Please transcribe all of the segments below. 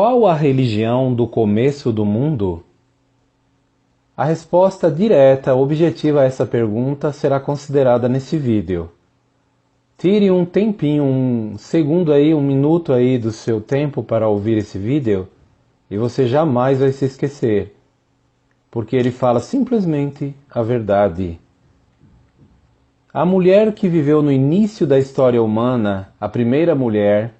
Qual a religião do começo do mundo? A resposta direta, objetiva a essa pergunta será considerada nesse vídeo. Tire um tempinho, um segundo aí, um minuto aí do seu tempo para ouvir esse vídeo e você jamais vai se esquecer, porque ele fala simplesmente a verdade. A mulher que viveu no início da história humana, a primeira mulher,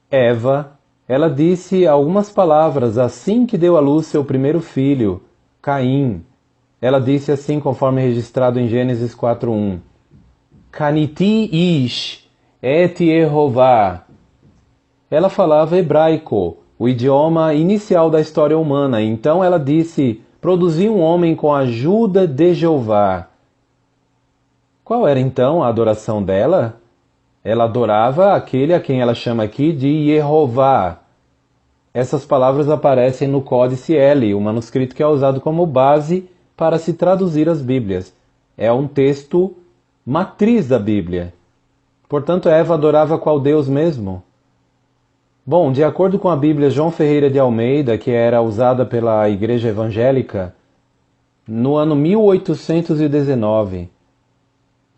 Eva, ela disse algumas palavras assim que deu à luz seu primeiro filho, Caim. Ela disse assim, conforme registrado em Gênesis 4:1. Kaniti ish et Yehovah. Ela falava hebraico, o idioma inicial da história humana. Então ela disse, produzi um homem com a ajuda de Jeová. Qual era então a adoração dela? Ela adorava aquele a quem ela chama aqui de Yehová. Essas palavras aparecem no Códice L, o manuscrito que é usado como base para se traduzir as Bíblias. É um texto matriz da Bíblia. Portanto, Eva adorava qual Deus mesmo? Bom, de acordo com a Bíblia João Ferreira de Almeida, que era usada pela Igreja Evangélica, no ano 1819,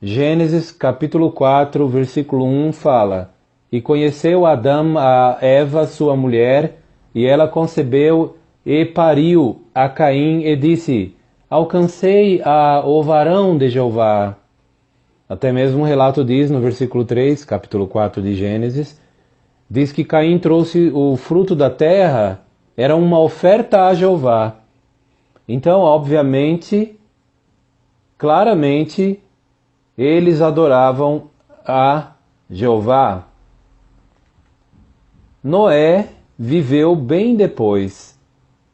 Gênesis capítulo 4, versículo 1 fala: E conheceu Adão a Eva, sua mulher, e ela concebeu e pariu a Caim e disse, alcancei o varão de Jeová. Até mesmo o relato diz no versículo 3, capítulo 4 de Gênesis, diz que Caim trouxe o fruto da terra, era uma oferta a Jeová. Então, obviamente, claramente, eles adoravam a Jeová. Noé viveu bem depois,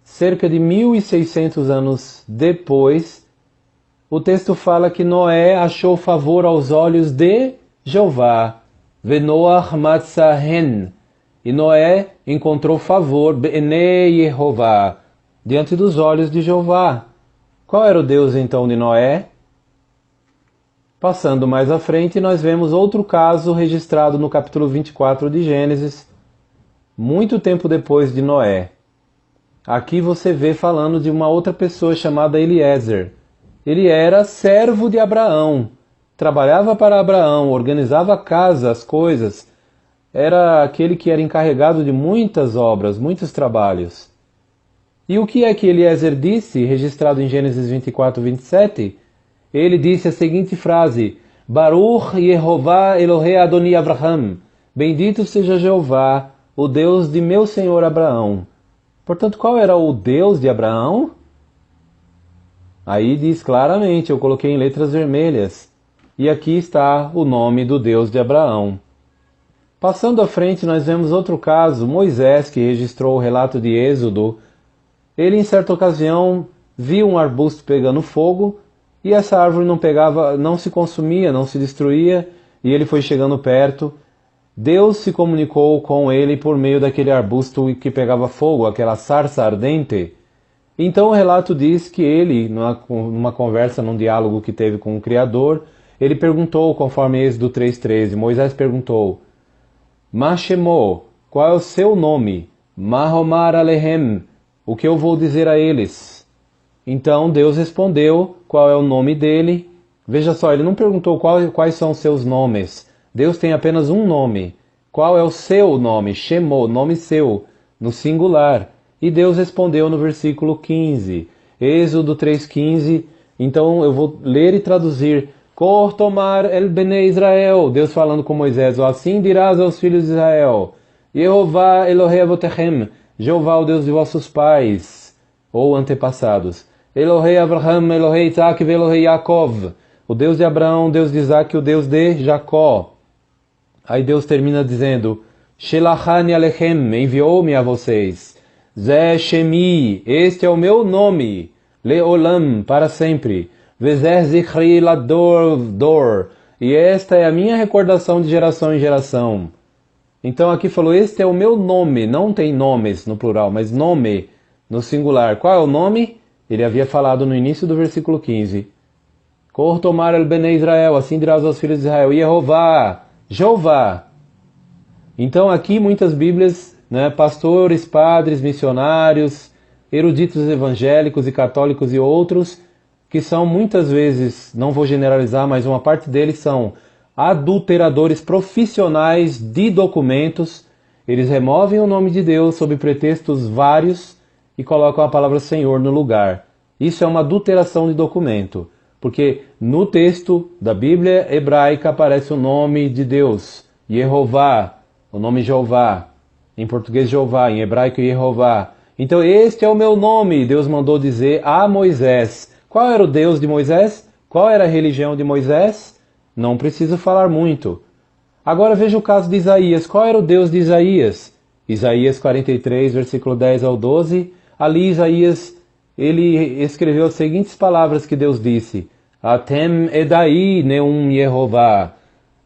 cerca de 1600 anos depois. O texto fala que Noé achou favor aos olhos de Jeová. Venoach matzahen. E Noé encontrou favor be'nei Yehová, diante dos olhos de Jeová. Qual era o Deus então de Noé? Passando mais à frente, nós vemos outro caso registrado no capítulo 24 de Gênesis, muito tempo depois de Noé. Aqui você vê falando de uma outra pessoa chamada Eliezer. Ele era servo de Abraão, trabalhava para Abraão, organizava a casa, as coisas. Era aquele que era encarregado de muitas obras, muitos trabalhos. E o que é que Eliezer disse, registrado em Gênesis 24, 27? Ele disse a seguinte frase, Baruch Yehová Elohei Adoni Abraham, bendito seja Jeová, o Deus de meu senhor Abraão. Portanto, qual era o Deus de Abraão? Aí diz claramente, eu coloquei em letras vermelhas, e aqui está o nome do Deus de Abraão. Passando à frente, nós vemos outro caso, Moisés, que registrou o relato de Êxodo. Ele, em certa ocasião, viu um arbusto pegando fogo, e essa árvore não se consumia, não se destruía, e ele foi chegando perto. Deus se comunicou com ele por meio daquele arbusto que pegava fogo, aquela sarça ardente. Então o relato diz que ele, numa conversa, num diálogo que teve com o Criador, ele perguntou, conforme Êxodo 3,13, Moisés perguntou, Ma Shemo, qual é o seu nome? Ma Homar Alehem, o que eu vou dizer a eles? Então Deus respondeu qual é o nome dele. Veja só, ele não perguntou quais são os seus nomes. Deus tem apenas um nome. Qual é o seu nome? Shemo, nome seu, no singular. E Deus respondeu no versículo 15. Êxodo 3,15. Então eu vou ler e traduzir. Kor tomar el bnei Israel. Deus falando com Moisés. Assim dirás aos filhos de Israel. Yehová Elohei avotechem. Jeová, o Deus de vossos pais. Ou antepassados. Elohei Abraham, Elohei Isaac e Elohei Yaakov. O Deus de Abraão, o Deus de Isaac e o Deus de Jacó. Aí Deus termina dizendo, Shelachani alechem, enviou-me a vocês. Zé Shemi, este é o meu nome. Leolam, para sempre. Vezer zichri lador dor. E esta é a minha recordação de geração em geração. Então aqui falou, este é o meu nome. Não tem nomes no plural, mas nome no singular. Qual é o nome? Ele havia falado no início do versículo 15. Kor tomar el bnei Israel, assim dirás aos filhos de Israel. Yehová, Jeová. Então aqui muitas Bíblias né, pastores, padres, missionários, eruditos evangélicos e católicos e outros, que são muitas vezes, não vou generalizar, mas uma parte deles são adulteradores profissionais de documentos. Eles removem o nome de Deus sob pretextos vários e colocam a palavra Senhor no lugar. Isso é uma adulteração de documento, porque no texto da Bíblia hebraica aparece o nome de Deus, Yehová, o nome Jeová, em português Jeová, em hebraico Yehová. Então este é o meu nome, Deus mandou dizer a Moisés. Qual era o Deus de Moisés? Qual era a religião de Moisés? Não preciso falar muito. Agora veja o caso de Isaías. Qual era o Deus de Isaías? Isaías 43, versículo 10 ao 12. Ali Isaías, ele escreveu as seguintes palavras que Deus disse: Atem edai neum Yehová.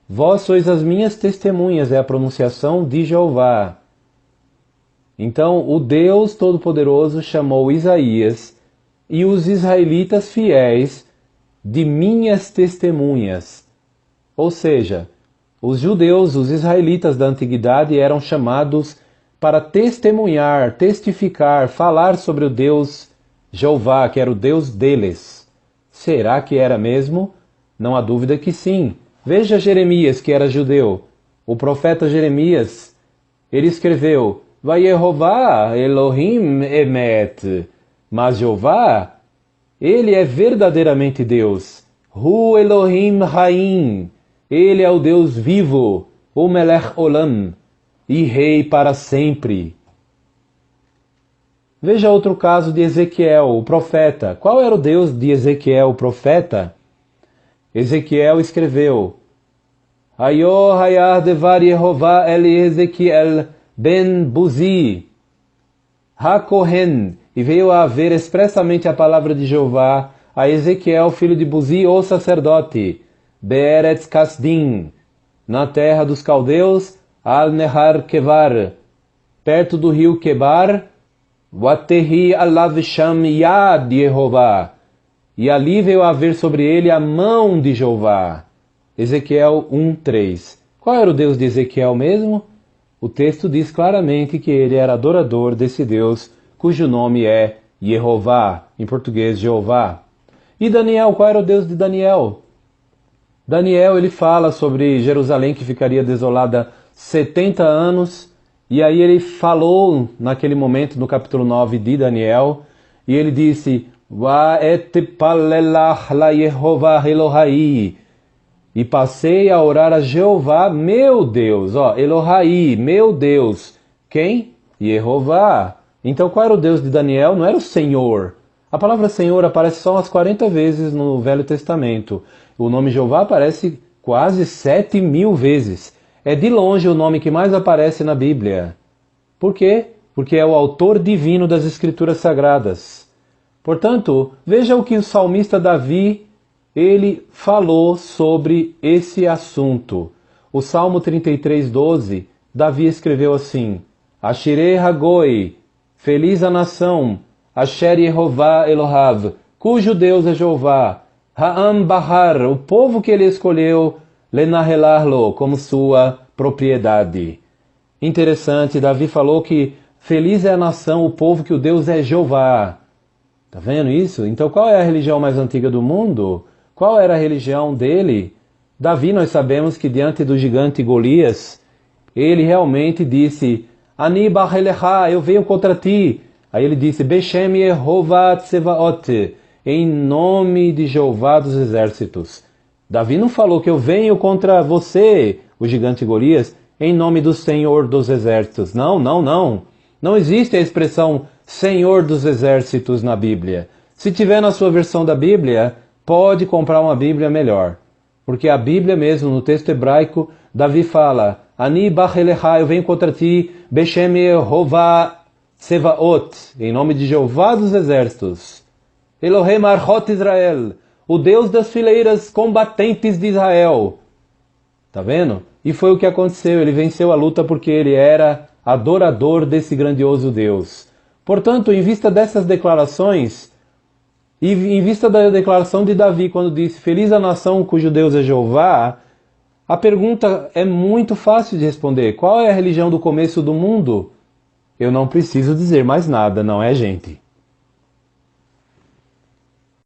Vós sois as minhas testemunhas, é a pronunciação de Jeová. Então o Deus Todo-Poderoso chamou Isaías e os israelitas fiéis de minhas testemunhas. Ou seja, os judeus, os israelitas da antiguidade eram chamados para testemunhar, testificar, falar sobre o Deus Jeová, que era o Deus deles. Será que era mesmo? Não há dúvida que sim. Veja Jeremias, que era judeu. O profeta Jeremias, ele escreveu: Vayehová Elohim emet. Mas Jeová, ele é verdadeiramente Deus. Hu Elohim Haim. Ele é o Deus vivo, o Melech Olam, e rei para sempre. Veja outro caso de Ezequiel, o profeta. Qual era o Deus de Ezequiel, o profeta? Ezequiel escreveu: Ayo hayah devar Yehová el Ezequiel ben Buzi, ha-Kohen, e veio a haver expressamente a palavra de Jeová a Ezequiel, filho de Buzi, o sacerdote, Be'eretz Kasdim, na terra dos caldeus, al-Nehar Kevar, perto do rio Kebar, Watehi alav sham yad Yehová, e ali veio a haver sobre ele a mão de Jeová. Ezequiel 1:3. Qual era o Deus de Ezequiel mesmo? O texto diz claramente que ele era adorador desse Deus, cujo nome é Yehová, em português Jeová. E Daniel, qual era o Deus de Daniel? Daniel, ele fala sobre Jerusalém que ficaria desolada 70 anos, e aí ele falou naquele momento no capítulo 9 de Daniel, e ele disse: Va et palelach la Yehová Elohai, e passei a orar a Jeová, meu Deus, Elohai, meu Deus. Quem? Yehová. Então qual era o Deus de Daniel? Não era o Senhor. A palavra Senhor aparece só umas 40 vezes no Velho Testamento. O nome Jeová aparece quase 7.000 vezes. É de longe o nome que mais aparece na Bíblia. Por quê? Porque é o autor divino das Escrituras Sagradas. Portanto, veja o que o salmista Davi, ele falou sobre esse assunto. O Salmo 33:12, Davi escreveu assim: Ashirei Hagoi, feliz a nação, Asher Yehová Elohav, cujo Deus é Jeová, Ha'am Bahar, o povo que ele escolheu, Lenahelarlo, como sua propriedade. Interessante, Davi falou que feliz é a nação, o povo que o Deus é Jeová. Tá vendo isso? Então qual é a religião mais antiga do mundo? Qual era a religião dele? Davi, nós sabemos que diante do gigante Golias, ele realmente disse: Ani Bahelecha, eu venho contra ti. Aí ele disse: Beshem Yehová Tsevaot, em nome de Jeová dos exércitos. Davi não falou que eu venho contra você, o gigante Golias, em nome do Senhor dos exércitos. Não, não, não. Não existe a expressão Senhor dos exércitos na Bíblia. Se tiver na sua versão da Bíblia, pode comprar uma Bíblia melhor. Porque a Bíblia mesmo, no texto hebraico, Davi fala: Ani Bahelecha, eu venho contra ti, Beshem Yehová Tsevaot, em nome de Jeová dos exércitos. Elohim Archot Israel, o Deus das fileiras combatentes de Israel. Tá vendo? E foi o que aconteceu, ele venceu a luta porque ele era adorador desse grandioso Deus. Portanto, em vista dessas declarações, e em vista da declaração de Davi, quando disse: Feliz a nação cujo Deus é Jeová, a pergunta é muito fácil de responder. Qual é a religião do começo do mundo? Eu não preciso dizer mais nada, não é, gente?